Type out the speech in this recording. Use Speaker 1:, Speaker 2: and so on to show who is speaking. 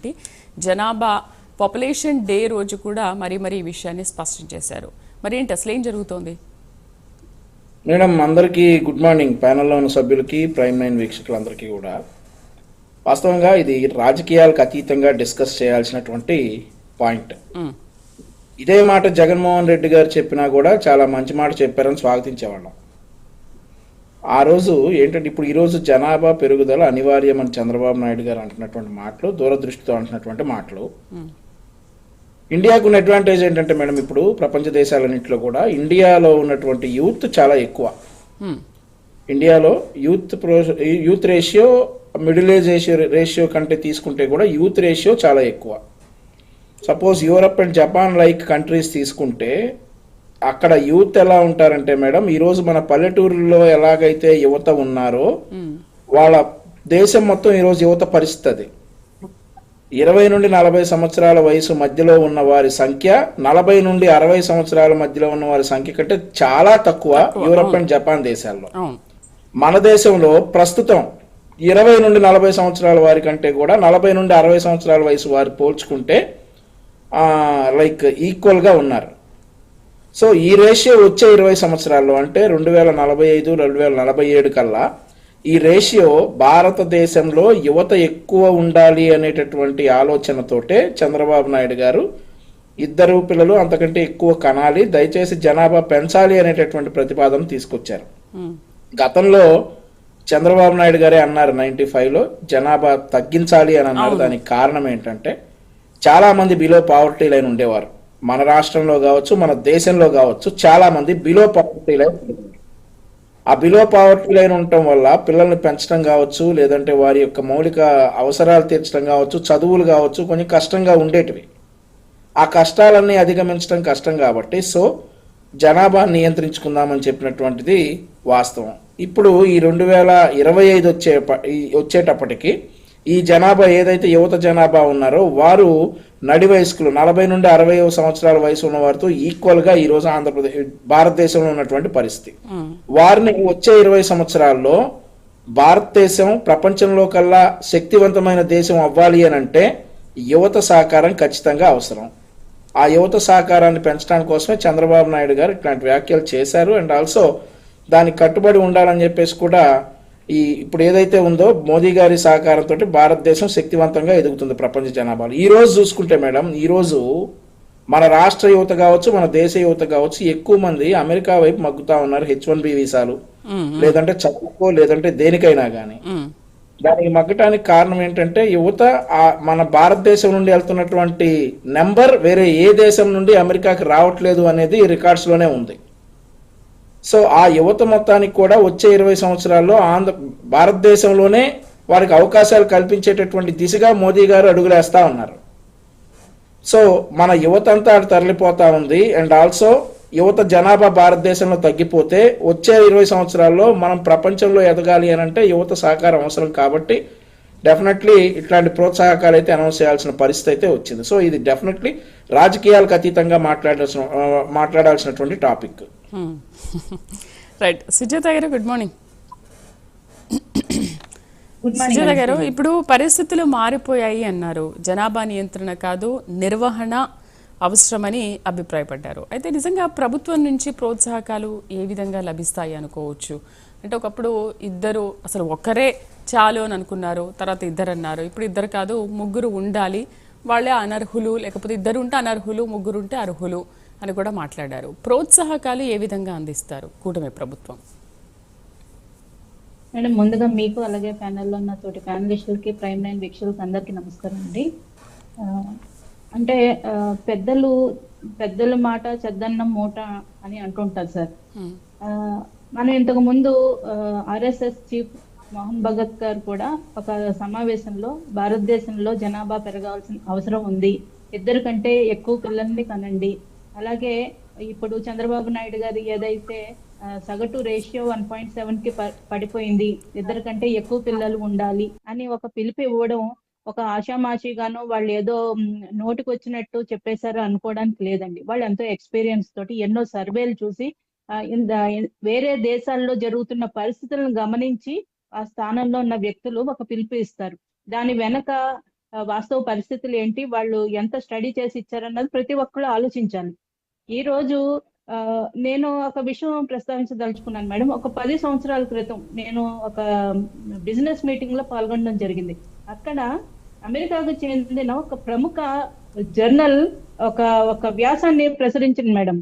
Speaker 1: కాబట్టి జనాభా population day రోజు కూడా మరీ ఈ విషయాన్ని స్పష్టం చేశారు. మరి ఏంటి అసలు ఏం జరుగుతోంది?
Speaker 2: మేడం, అందరికీ గుడ్ మార్నింగ్. ప్యానెల్లో ఉన్న సభ్యులకి, ప్రైమ్ నైన్ వీక్షకులందరికీ కూడా వాస్తవంగా ఇది రాజకీయాలకు అతీతంగా డిస్కస్ చేయాల్సినటువంటి పాయింట్. ఇదే మాట జగన్మోహన్ రెడ్డి గారు చెప్పినా కూడా చాలా మంచి మాట చెప్పారని స్వాగతించేవాళ్ళం. ఆ రోజు ఏంటంటే ఇప్పుడు ఈరోజు జనాభా పెరుగుదల అనివార్యమని చంద్రబాబు నాయుడు గారు అంటున్నటువంటి మాటలు, దూరదృష్టితో అంటున్నటువంటి మాటలు. ఇండియాకు ఉన్న అడ్వాంటేజ్ ఏంటంటే మేడం, ఇప్పుడు ప్రపంచ దేశాలన్నింటిలో కూడా ఇండియాలో ఉన్నటువంటి యూత్ చాలా ఎక్కువ. ఇండియాలో youth ratio middle age ratio కంటే తీసుకుంటే కూడా యూత్ రేషియో చాలా ఎక్కువ. Suppose Europe and Japan like countries తీసుకుంటే అక్కడ యూత్ ఎలా ఉంటారంటే మేడం, ఈరోజు మన పల్లెటూరులో ఎలాగైతే యువత ఉన్నారో వాళ్ళ దేశం మొత్తం ఈరోజు యువత పరిస్థితి 20 నుండి 40 సంవత్సరాల వయసు మధ్యలో ఉన్న వారి సంఖ్య 40 నుండి 60 సంవత్సరాల మధ్యలో ఉన్న వారి సంఖ్య కంటే చాలా తక్కువ యూరప్ అండ్ జపాన్ దేశాల్లో. మన దేశంలో ప్రస్తుతం 20 నుండి 40 సంవత్సరాల వారి కంటే కూడా 40 నుండి 60 సంవత్సరాల వయసు వారు పోల్చుకుంటే లైక్ ఈక్వల్గా ఉన్నారు. సో ఈ రేషియో వచ్చే 20 సంవత్సరాల్లో అంటే 2045, 2047 కల్లా ఈ రేషియో భారతదేశంలో యువత ఎక్కువ ఉండాలి అనేటటువంటి ఆలోచనతోటే చంద్రబాబు నాయుడు గారు ఇద్దరు పిల్లలు అంతకంటే ఎక్కువ కనాలి, దయచేసి జనాభా పెంచాలి అనేటటువంటి ప్రతిపాదన తీసుకొచ్చారు. గతంలో చంద్రబాబు నాయుడు గారే అన్నారు 95లో జనాభా తగ్గించాలి అని అన్నారు. దానికి కారణం ఏంటంటే చాలా మంది బిలో పావర్టీ లైన్ ఉండేవారు. మన రాష్ట్రంలో కావచ్చు, మన దేశంలో కావచ్చు, చాలా మంది బిలో పావర్టీ లైన్. ఆ బిలో పావర్టీ లైన్ ఉండటం వల్ల పిల్లల్ని పెంచడం కావచ్చు, లేదంటే వారి యొక్క మౌలిక అవసరాలు తీర్చడం కావచ్చు, చదువులు కావచ్చు, కొంచెం కష్టంగా ఉండేటివి. ఆ కష్టాలన్నీ అధిగమించడం కష్టం కాబట్టి సో జనాభా నియంత్రించుకుందామని చెప్పినటువంటిది వాస్తవం. ఇప్పుడు ఈ 2025 వచ్చేటప్పటికి ఈ జనాభా ఏదైతే యువత జనాభా ఉన్నారో వారు నడి వయస్కులు 40 నుండి 60 సంవత్సరాల వయసు ఉన్న వారితో ఈక్వల్గా ఈరోజు ఆంధ్రప్రదేశ్ భారతదేశంలో ఉన్నటువంటి పరిస్థితి. వారిని వచ్చే 20 సంవత్సరాల్లో భారతదేశం ప్రపంచంలో కల్లా శక్తివంతమైన దేశం అవ్వాలి అని అంటే యువత సహకారం ఖచ్చితంగా అవసరం. ఆ యువత సహకారాన్ని పెంచడానికి కోసమే చంద్రబాబు నాయుడు గారు ఇట్లాంటి వ్యాఖ్యలు చేశారు. అండ్ ఆల్సో దానికి కట్టుబడి ఉండాలని చెప్పేసి కూడా ఇప్పుడు ఏదైతే ఉందో మోదీ గారి సహకారంతో భారతదేశం శక్తివంతంగా ఎదుగుతుంది ప్రపంచ జనాభాలో. ఈ రోజు చూసుకుంటే మేడం, ఈరోజు మన రాష్ట్ర యువత కావచ్చు, మన దేశ యువత కావచ్చు, ఎక్కువ మంది అమెరికా వైపు మగ్గుతా ఉన్నారు. H1B వీసాలు, లేదంటే చదువుకో, లేదంటే దేనికైనా కానీ. దానికి మగ్గటానికి కారణం ఏంటంటే యువత మన భారతదేశం నుండి వెళ్తున్నటువంటి నెంబర్ వేరే ఏ దేశం నుండి అమెరికాకి రావట్లేదు అనేది రికార్డ్స్ లోనే ఉంది. సో ఆ యువత మొత్తానికి కూడా వచ్చే 20 సంవత్సరాల్లో భారతదేశంలోనే వారికి అవకాశాలు కల్పించేటటువంటి దిశగా మోదీ గారు అడుగులేస్తా ఉన్నారు. సో మన యువత అంతా తరలిపోతా ఉంది. అండ్ ఆల్సో యువత జనాభా భారతదేశంలో తగ్గిపోతే వచ్చే 20 సంవత్సరాల్లో మనం ప్రపంచంలో ఎదగాలి అని అంటే యువత సహకారం అవసరం. కాబట్టి డెఫినెట్లీ ఇట్లాంటి ప్రోత్సాహకాలు అయితే అనౌన్స్ చేయాల్సిన పరిస్థితి అయితే వచ్చింది. సో ఇది డెఫినెట్లీ రాజకీయాలకు అతీతంగా మాట్లాడాల్సినటువంటి టాపిక్.
Speaker 1: రైట్. సుజాత గారు గుడ్ మార్నింగ్. సుజాత గారు, ఇప్పుడు పరిస్థితులు మారిపోయాయి అన్నారు. జనాభా నియంత్రణ కాదు, నిర్వహణ అవసరమని అభిప్రాయపడ్డారు. అయితే నిజంగా ప్రభుత్వం నుంచి ప్రోత్సాహకాలు ఏ విధంగా లభిస్తాయి అనుకోవచ్చు? అంటే ఒకప్పుడు ఇద్దరు అసలు ఒకరే చాలు అని అనుకున్నారు, తర్వాత ఇద్దరు అన్నారు, ఇప్పుడు ఇద్దరు కాదు ముగ్గురు ఉండాలి, వాళ్ళే అనర్హులు, లేకపోతే ఇద్దరు ఉంటే అనర్హులు, ముగ్గురు ఉంటే అర్హులు అని కూడా మాట్లాడారు. ప్రోత్సాహకాలు ఏ విధంగా అందిస్తారు కూటమి ప్రభుత్వం?
Speaker 3: మేడం, ముందుగా మీకు అలాగే ప్యానెల్లో ఉన్న తోటి ప్యానలిస్టులకి, ప్రైమ్ నైన్ వీక్షకులకి అందరికీ నమస్కారం అండి. అంటే పెద్దల మాట చెద్దన్నం మూట అని అంటుంటారు సార్. మనం ఇంతకు ముందు RSS చీఫ్ మోహన్ భగత్ గారు కూడా ఒక సమావేశంలో భారతదేశంలో జనాభా పెరగాల్సిన అవసరం ఉంది, ఇద్దరు కంటే ఎక్కువ పిల్లల్ని కనండి, అలాగే ఇప్పుడు చంద్రబాబు నాయుడు గారు ఏదైతే సగటు రేషియో 1.7కి పడిపోయింది, ఇద్దరు కంటే ఎక్కువ పిల్లలు ఉండాలి అని ఒక పిలుపు ఇవ్వడం ఒక ఆషామాషిగానో వాళ్ళు ఏదో నోటికి వచ్చినట్టు చెప్పేశారు అనుకోవడానికి లేదండి. వాళ్ళు ఎంతో ఎక్స్పీరియన్స్ తోటి ఎన్నో సర్వేలు చూసి వేరే దేశాల్లో జరుగుతున్న పరిస్థితులను గమనించి ఆ స్థానంలో ఉన్న వ్యక్తులు ఒక పిలుపు ఇస్తారు. దాని వెనక వాస్తవ పరిస్థితులు ఏంటి, వాళ్ళు ఎంత స్టడీ చేసి ఇచ్చారన్నది ప్రతి ఒక్కళ్ళు ఆలోచించాలి. ఈ రోజు ఆ, నేను ఒక విషయం ప్రస్తావించదలుచుకున్నాను మేడం. ఒక 10 సంవత్సరాల క్రితం నేను ఒక బిజినెస్ మీటింగ్ లో పాల్గొనడం జరిగింది. అక్కడ అమెరికాకు చెందిన ఒక ప్రముఖ జర్నల్ ఒక ఒక వ్యాసాన్ని ప్రచురించింది మేడం.